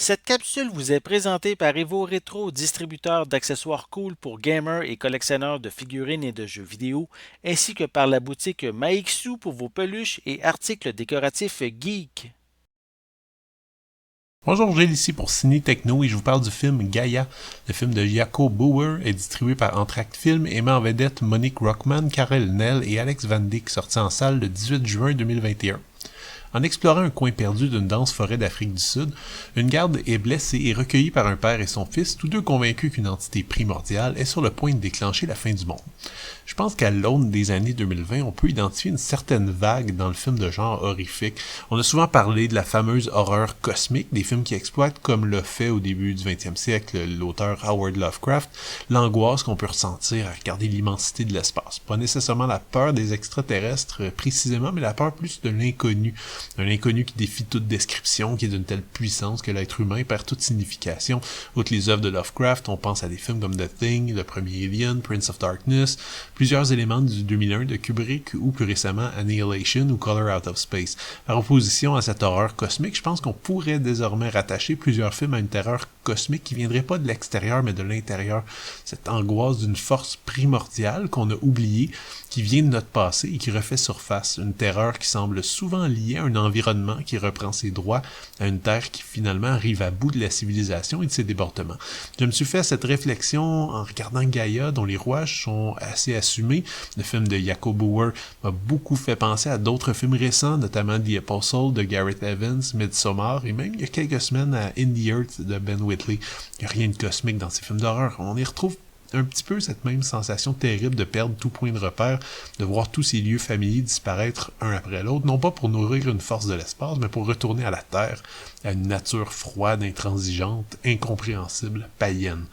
Cette capsule vous est présentée par Evo Retro, distributeur d'accessoires cool pour gamers et collectionneurs de figurines et de jeux vidéo, ainsi que par la boutique Maixu pour vos peluches et articles décoratifs geek. Bonjour, Gilles ici pour Ciné Techno et je vous parle du film Gaia. Le film de Jaco Bauer est distribué par Entracte Film et met en vedette Monique Rockman, Karel Nel et Alex Van Dyck, sorti en salle le 18 juin 2021. En explorant un coin perdu d'une dense forêt d'Afrique du Sud, une garde est blessée et recueillie par un père et son fils, tous deux convaincus qu'une entité primordiale est sur le point de déclencher la fin du monde. Je pense qu'à l'aune des années 2020, on peut identifier une certaine vague dans le film de genre horrifique. On a souvent parlé de la fameuse horreur cosmique, des films qui exploitent, comme l'a fait au début du 20e siècle l'auteur Howard Lovecraft, l'angoisse qu'on peut ressentir à regarder l'immensité de l'espace. Pas nécessairement la peur des extraterrestres précisément, mais la peur plus de l'inconnu. Un inconnu qui défie toute description, qui est d'une telle puissance que l'être humain perd toute signification. Outre les œuvres de Lovecraft, on pense à des films comme The Thing, le premier Alien, Prince of Darkness, plusieurs éléments du 2001 de Kubrick ou plus récemment Annihilation ou Color Out of Space. Par opposition à cette horreur cosmique, je pense qu'on pourrait désormais rattacher plusieurs films à une terreur cosmique qui viendrait pas de l'extérieur mais de l'intérieur. Cette angoisse d'une force primordiale qu'on a oubliée, qui vient de notre passé et qui refait surface. Une terreur qui semble souvent liée à un environnement qui reprend ses droits, à une terre qui finalement arrive à bout de la civilisation et de ses débordements. Je me suis fait cette réflexion en regardant Gaia, dont les rouages sont assez assumés. Le film de Jaco Bauer m'a beaucoup fait penser à d'autres films récents, notamment The Apostle de Gareth Evans, Midsommar, et même il y a quelques semaines à In the Earth de Ben Whitley. Il n'y a rien de cosmique dans ces films d'horreur. On y retrouve un petit peu cette même sensation terrible de perdre tout point de repère, de voir tous ces lieux familiers disparaître un après l'autre, non pas pour nourrir une force de l'espace, mais pour retourner à la Terre, à une nature froide, intransigeante, incompréhensible, païenne.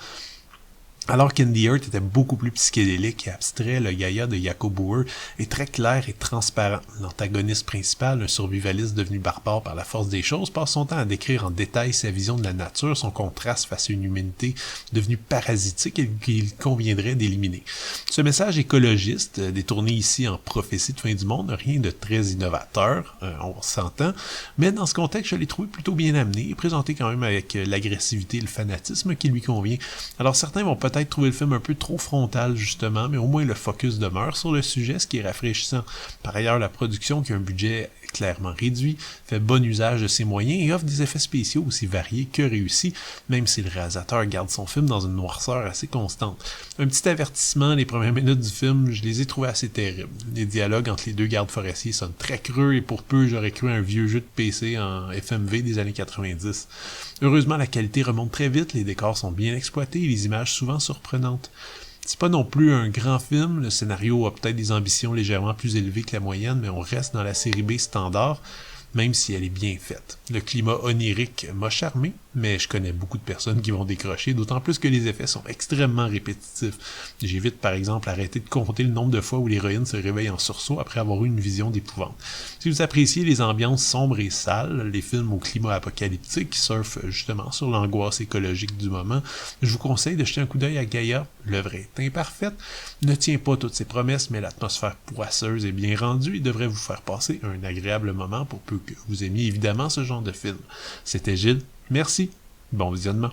Alors qu'In the Earth était beaucoup plus psychédélique et abstrait, le Gaia de Jaco Bauer est très clair et transparent. L'antagoniste principal, un survivaliste devenu barbare par la force des choses, passe son temps à décrire en détail sa vision de la nature, son contraste face à une humanité devenue parasitique et qu'il conviendrait d'éliminer. Ce message écologiste, détourné ici en prophétie de fin du monde, n'a rien de très innovateur, on s'entend, mais dans ce contexte, je l'ai trouvé plutôt bien amené et présenté quand même avec l'agressivité et le fanatisme qui lui convient. Alors certains vont peut-être trouver le film un peu trop frontal justement, mais au moins le focus demeure sur le sujet, ce qui est rafraîchissant. Par ailleurs, la production, qui a un budget clairement réduit, fait bon usage de ses moyens et offre des effets spéciaux aussi variés que réussis, même si le réalisateur garde son film dans une noirceur assez constante. Un petit avertissement, les premières minutes du film, je les ai trouvées assez terribles. Les dialogues entre les deux gardes forestiers sonnent très creux et pour peu, j'aurais cru un vieux jeu de PC en FMV des années 90. Heureusement, la qualité remonte très vite, les décors sont bien exploités et les images souvent surprenantes. C'est pas non plus un grand film, le scénario a peut-être des ambitions légèrement plus élevées que la moyenne, mais on reste dans la série B standard, même si elle est bien faite. Le climat onirique m'a charmé, mais je connais beaucoup de personnes qui vont décrocher, d'autant plus que les effets sont extrêmement répétitifs. J'évite par exemple arrêter de compter le nombre de fois où l'héroïne se réveille en sursaut après avoir eu une vision d'épouvante. Si vous appréciez les ambiances sombres et sales, les films au climat apocalyptique qui surfent justement sur l'angoisse écologique du moment, je vous conseille de jeter un coup d'œil à Gaia. L'œuvre est imparfaite, ne tient pas toutes ses promesses, mais l'atmosphère poisseuse est bien rendue et devrait vous faire passer un agréable moment pour peu que vous aimiez évidemment ce genre de film. C'était Gilles, merci, bon visionnement.